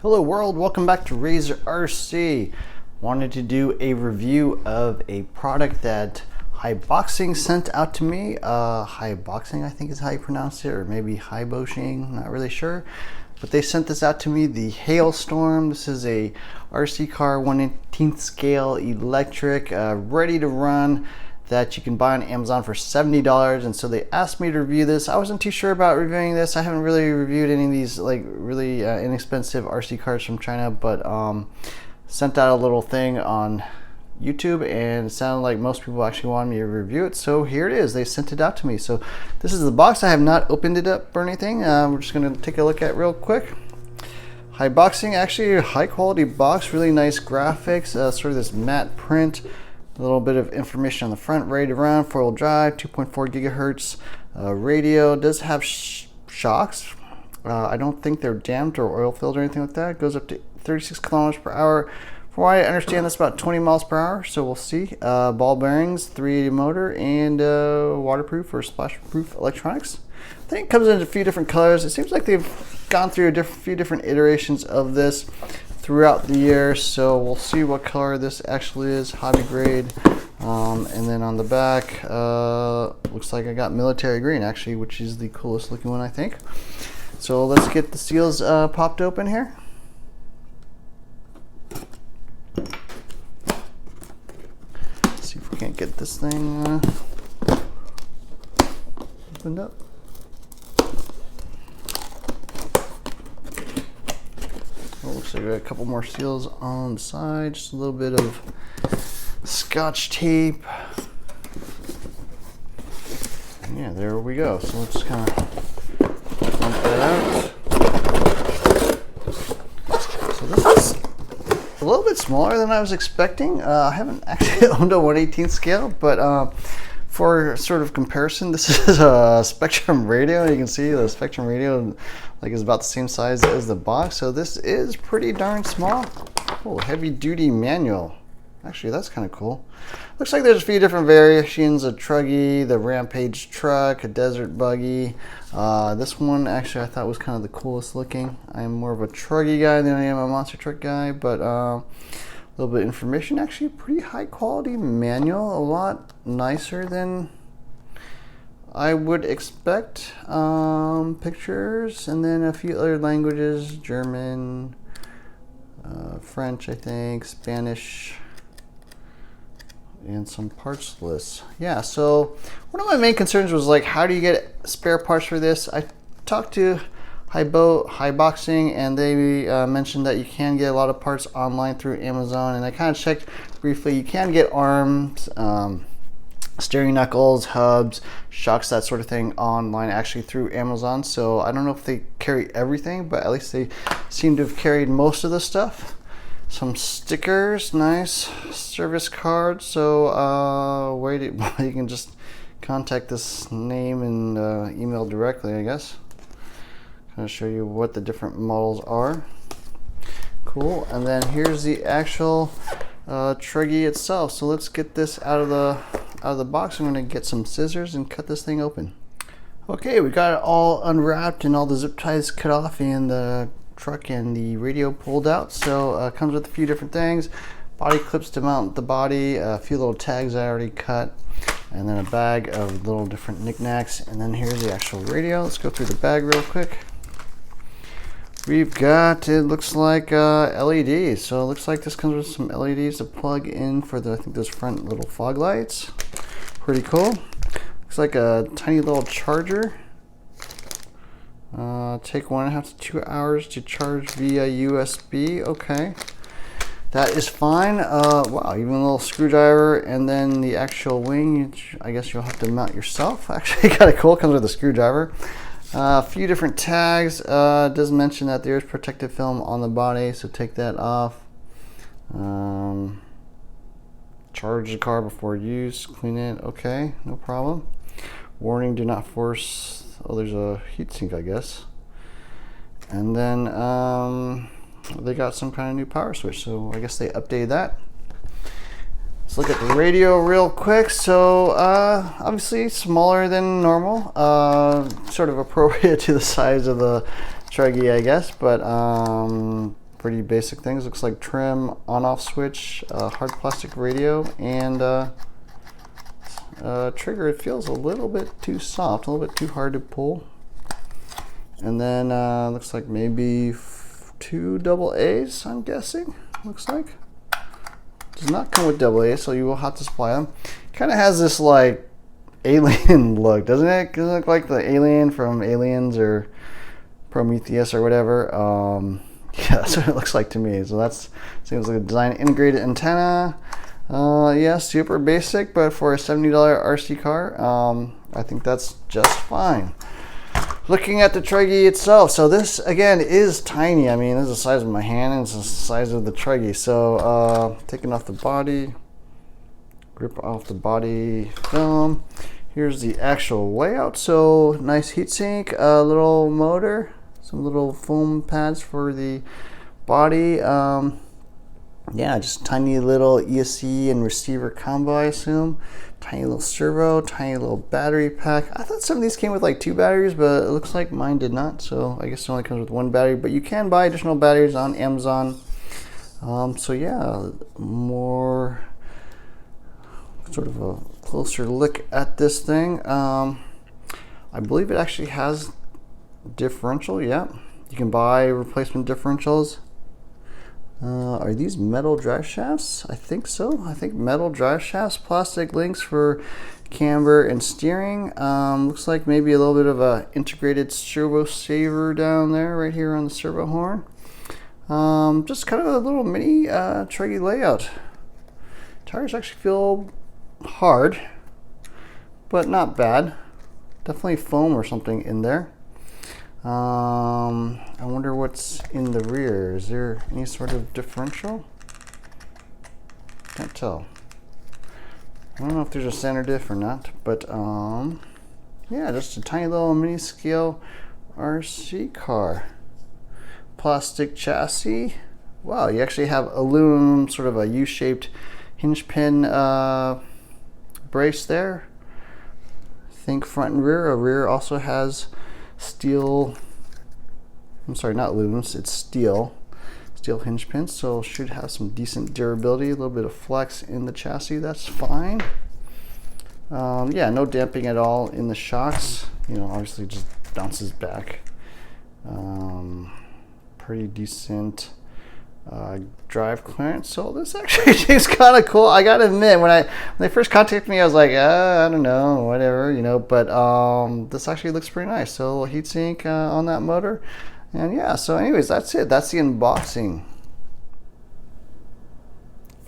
Hello world, welcome back to Razor RC. Wanted to do a review of a product that Haiboxing sent out to me. Haiboxing, I think is how you pronounce it, or maybe Haiboxing, not really sure. But they sent this out to me, the Hailstorm. This is a RC car 1/18 scale electric, ready to run, that you can buy on Amazon for $70. And so they asked me to review this. I wasn't too sure about reviewing this. I haven't really reviewed any of these like really inexpensive RC cars from China, but sent out a little thing on YouTube and it sounded like most people actually wanted me to review it. So here it is. They sent it out to me. So this is the box. I have not opened it up or anything. We're just going to take a look at it real quick. Haiboxing, actually a high quality box, really nice graphics, sort of this matte print. A little bit of information on the front, ready to run, 4-wheel drive, 2.4 gigahertz radio. Does have shocks. I don't think they're damped or oil filled or anything like that. It goes up to 36 kilometers per hour. From what I understand, that's about 20 miles per hour, so we'll see. Ball bearings, 380 motor, and waterproof or splash-proof electronics. I think it comes in a few different colors. It seems like they've gone through a few different iterations of this throughout the year, so we'll see what color this actually is, hobby grade. And then on the back, looks like I got military green actually, which is the coolest looking one I think. So let's get the seals popped open here. Let's see if we can't get this thing opened up. Looks like we got a couple more seals on the side, just a little bit of scotch tape. And yeah, there we go. So let's kind of dump that out. So this is a little bit smaller than I was expecting. I haven't actually owned a 1/18 scale, but for sort of comparison, this is a Spectrum radio. You can see the Spectrum radio is about the same size as the box, so this is pretty darn small. Oh, heavy duty manual. Actually, that's kind of cool. Looks like there's a few different variations: a truggy, the Rampage truck, a desert buggy. This one actually I thought was kind of the coolest looking. I'm more of a truggy guy than I am a monster truck guy, but a little bit of information. Actually, pretty high quality manual, a lot nicer than I would expect. Pictures, and then a few other languages: German, French, I think, Spanish, and some parts lists. Yeah, so one of my main concerns was like, how do you get spare parts for this? I talked to Haiboxing, and they mentioned that you can get a lot of parts online through Amazon, and I kind of checked briefly. You can get arms, steering knuckles, hubs, shocks, that sort of thing online actually through Amazon. So I don't know if they carry everything, but at least they seem to have carried most of the stuff. Some stickers, nice service card. So you can just contact this name and email directly, I guess. Kind of show you what the different models are. Cool. And then here's the actual truggy itself. So let's get this out of the box. I'm going to get some scissors and cut this thing open. Okay, we got it all unwrapped and all the zip ties cut off and the truck and the radio pulled out. So it comes with a few different things: body clips to mount the body, a few little tags I already cut, and then a bag of little different knickknacks. And then here's the actual radio. Let's go through the bag real quick. We've got, it looks like LEDs. So it looks like this comes with some LEDs to plug in for I think those front little fog lights. Pretty cool. Looks like a tiny little charger. Take 1.5 to 2 hours to charge via USB. Okay, that is fine. Wow, even a little screwdriver, and then the actual wing, I guess you'll have to mount yourself. Actually, kind of cool. Comes with a screwdriver. A few different tags. Does mention that there's protective film on the body, so take that off. Charge the car before use. Clean it. Okay, no problem. Warning: do not force. Oh, there's a heatsink, I guess. And then they got some kind of new power switch, so I guess they updated that. Let's look at the radio real quick. So obviously smaller than normal, sort of appropriate to the size of the truggy, I guess, but pretty basic things. Looks like trim, on-off switch, hard plastic radio, and trigger. It feels a little bit too soft, a little bit too hard to pull. And then looks like maybe 2 double A's, I'm guessing. Looks like. Does not come with double A's, so you will have to supply them. Kind of has this like alien look, doesn't it? Doesn't it look like the alien from Aliens or Prometheus or whatever? Yeah, that's what it looks like to me. So that's seems like a design. Integrated antenna. Yeah, super basic, but for a $70 RC car, I think that's just fine. Looking at the truggy itself, so this again is tiny. I mean, this is the size of my hand, and it's the size of the truggy. So taking off the body, grip off the body film. Here's the actual layout. So nice heatsink, a little motor, some little foam pads for the body. Yeah, just tiny little ESC and receiver combo, I assume. Tiny little servo, tiny little battery pack. I thought some of these came with like 2 batteries, but it looks like mine did not. So I guess it only comes with 1 battery, but you can buy additional batteries on Amazon. So yeah, more sort of a closer look at this thing. I believe it actually has differential. Yeah, you can buy replacement differentials. Are these metal drive shafts? I think so. I think metal drive shafts, plastic links for camber and steering. Looks like maybe a little bit of a integrated servo saver down there, right here on the servo horn. Just kind of a little mini truggy layout. Tires actually feel hard, but not bad. Definitely foam or something in there. I wonder what's in the rear. Is there any sort of differential? Can't tell. I don't know if there's a center diff or not, but yeah, just a tiny little mini scale RC car. Plastic chassis. Wow, you actually have aluminum, sort of a U-shaped hinge pin brace there. Think front and rear. A rear also has steel, I'm sorry, not aluminum, it's steel hinge pins, so should have some decent durability. A little bit of flex in the chassis, that's fine. Yeah, no damping at all in the shocks. You know, obviously just bounces back. Pretty decent drive clearance. So this actually is kind of cool. I gotta admit, when they first contacted me, I was like, I don't know, whatever, you know. But this actually looks pretty nice. So a little heatsink on that motor, and yeah. So, anyways, that's it. That's the unboxing.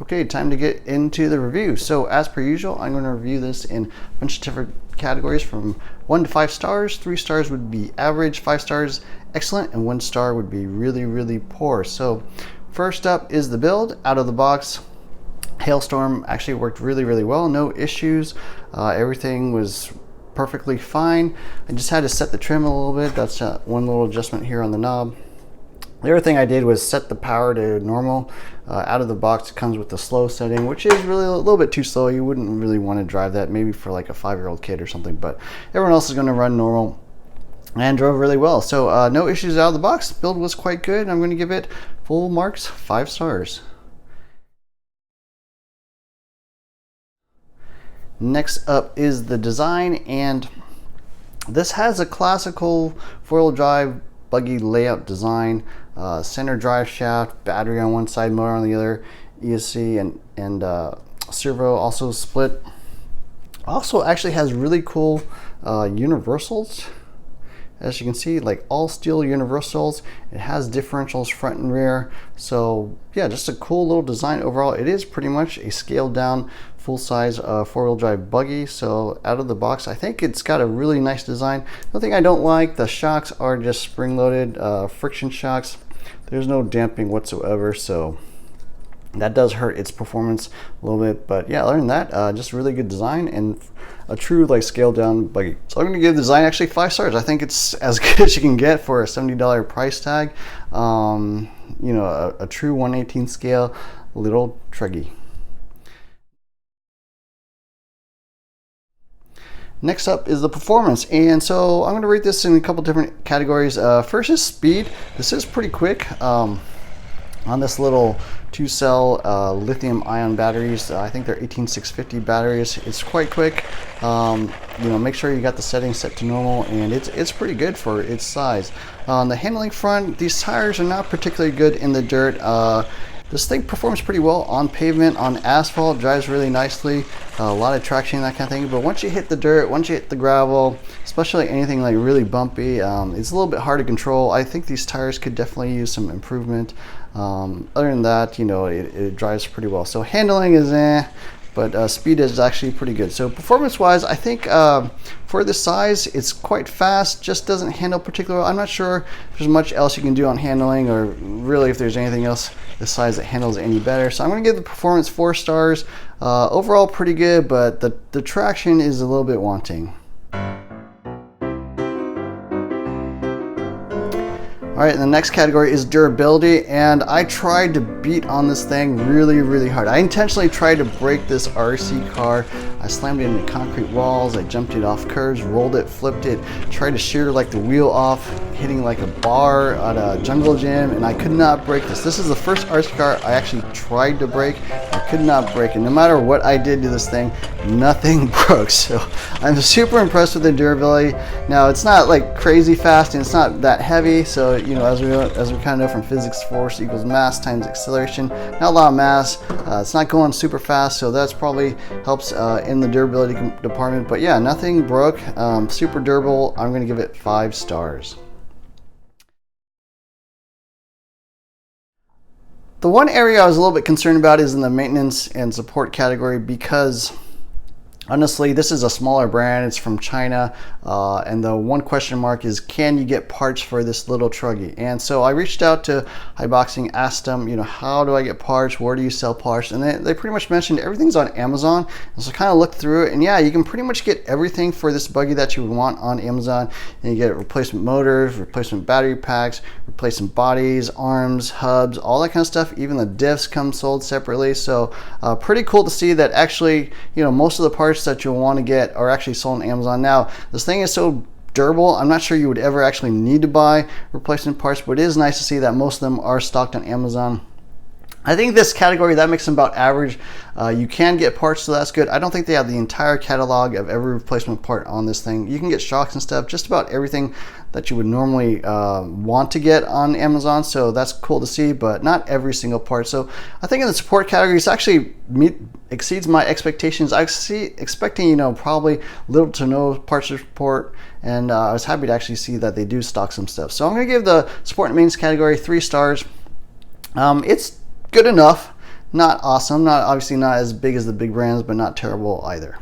Okay, time to get into the review. So as per usual, I'm going to review this in a bunch of different categories from 1 to 5 stars. 3 stars would be average, 5 stars excellent, and 1 star would be really, really poor. So first up is the build. Out of the box, Hailstorm actually worked really, really well. No issues. Everything was perfectly fine. I just had to set the trim a little bit. That's one little adjustment here on the knob. The other thing I did was set the power to normal. Out of the box, it comes with the slow setting, which is really a little bit too slow. You wouldn't really want to drive that, maybe for like a 5-year-old kid or something, but everyone else is going to run normal, and drove really well. So no issues out of the box. Build was quite good. I'm going to give it full marks, 5 stars. Next up is the design, and this has a classical 4-wheel drive buggy layout design. Center drive shaft, battery on one side, motor on the other, ESC and servo also split. Also actually has really cool universals. As you can see, like all steel universals. It has differentials front and rear. So yeah, just a cool little design overall. It is pretty much a scaled down full-size 4-wheel drive buggy. So out of the box, I think it's got a really nice design. The thing I don't like, the shocks are just spring-loaded friction shocks. There's no damping whatsoever, so that does hurt its performance a little bit. But yeah, other than that, just really good design and a true like scaled down buggy. So I'm going to give the design actually 5 stars. I think it's as good as you can get for a $70 price tag. You know, a true 1/18 scale little truggy. Next up is the performance, and so I'm going to rate this in a couple different categories. First is speed. This is pretty quick. on this little 2-cell lithium ion batteries. I think they're 18650 batteries. It's quite quick. You know, make sure you got the settings set to normal, and it's pretty good for its size. On the handling front, these tires are not particularly good in the dirt. This thing performs pretty well on pavement, on asphalt, drives really nicely, a lot of traction, that kind of thing. But once you hit the dirt, once you hit the gravel, especially anything like really bumpy, it's a little bit hard to control. I think these tires could definitely use some improvement. Other than that, you know, it drives pretty well. So handling is but speed is actually pretty good. So performance wise, I think for this size, it's quite fast, just doesn't handle particularly well. I'm not sure if there's much else you can do on handling, or really if there's anything else this size that handles any better. So I'm gonna give the performance 4 stars. Overall pretty good, but the traction is a little bit wanting. All right, and the next category is durability, and I tried to beat on this thing really hard. I intentionally tried to break this RC car. I slammed it into concrete walls, I jumped it off curves, rolled it, flipped it, tried to shear like the wheel off, hitting like a bar at a jungle gym, and I could not break this. This is the first RC car I actually tried to break. I could not break it. No matter what I did to this thing, nothing broke. So I'm super impressed with the durability. Now it's not like crazy fast, and it's not that heavy, so you know, as we kind of know from physics, force equals mass times acceleration. Not a lot of mass. It's not going super fast, so that's probably helps in the durability department. But yeah, nothing broke. Super durable. I'm going to give it 5 stars. The one area I was a little bit concerned about is in the maintenance and support category, because honestly, this is a smaller brand. It's from China, and the one question mark is, can you get parts for this little truggy? And so I reached out to Haiboxing, asked them, you know, how do I get parts? Where do you sell parts? And they pretty much mentioned everything's on Amazon. And so I kind of looked through it, and yeah, you can pretty much get everything for this buggy that you would want on Amazon. And you get replacement motors, replacement battery packs, replacement bodies, arms, hubs, all that kind of stuff. Even the diffs come sold separately. So pretty cool to see that actually, you know, most of the parts that you'll want to get are actually sold on Amazon. Now, this thing is so durable, I'm not sure you would ever actually need to buy replacement parts, but it is nice to see that most of them are stocked on Amazon. I think this category, that makes them about average. You can get parts, so that's good. I don't think they have the entire catalog of every replacement part on this thing. You can get shocks and stuff, just about everything that you would normally want to get on Amazon, so that's cool to see, but not every single part. So I think in the support category, it's actually exceeds my expectations. I was expecting, you know, probably little to no parts support, and I was happy to actually see that they do stock some stuff. So I'm gonna give the support and maintenance category 3 stars. It's good enough, not awesome, not obviously not as big as the big brands, but not terrible either.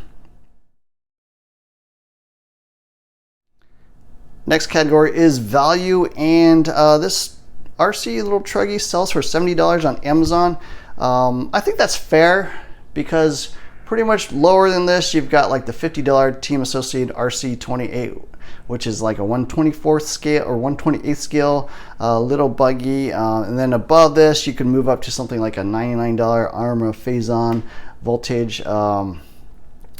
Next category is value, and this RC little truggy sells for $70 on Amazon. I think that's fair, because pretty much lower than this, you've got like the $50 Team Associated RC28, which is like a 1/24th scale or 1/28th scale little buggy. And then above this, you can move up to something like a $99 Arma Phazon Voltage,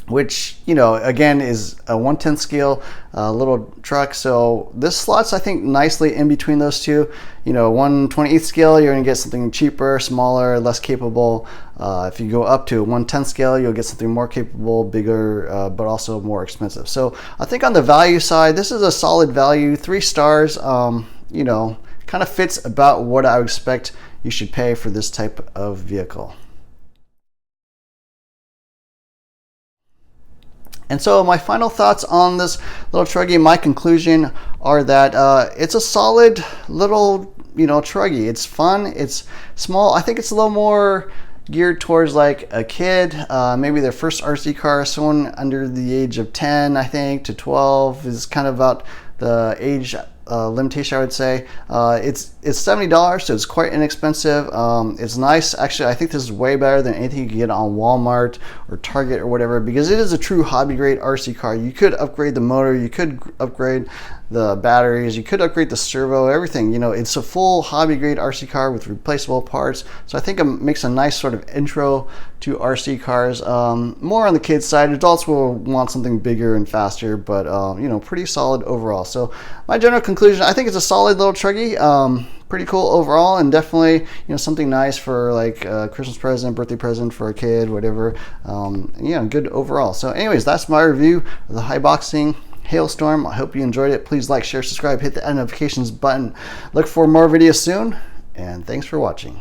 which, you know, again is a 1/10th scale little truck. So this slots, I think, nicely in between those two. You know, 1/28th scale, you're gonna get something cheaper, smaller, less capable. If you go up to 1/10th scale, you'll get something more capable, bigger, but also more expensive. So I think on the value side, this is a solid value, 3 stars. You know, kind of fits about what I would expect you should pay for this type of vehicle. And so my final thoughts on this little truggy, my conclusion are that it's a solid little, you know, truggy. It's fun, it's small. I think it's a little more geared towards like a kid, maybe their first RC car. Someone under the age of 10, I think, to 12 is kind of about the age limitation, I would say. It's $70, so it's quite inexpensive. It's nice. Actually, I think this is way better than anything you can get on Walmart or Target or whatever, because it is a true hobby grade RC car. You could upgrade the motor, you could upgrade the batteries. You could upgrade the servo, everything. You know, it's a full hobby grade RC car with replaceable parts. So I think it makes a nice sort of intro to RC cars. More on the kids side. Adults will want something bigger and faster, but you know, pretty solid overall. So my general conclusion, I think it's a solid little truggy. Pretty cool overall, and definitely, you know, something nice for like a Christmas present, birthday present for a kid, whatever. Yeah, good overall. So anyways, that's my review of the Haiboxing Hailstorm. I hope you enjoyed it. Please like, share, subscribe, hit the notifications button. Look for more videos soon, and thanks for watching.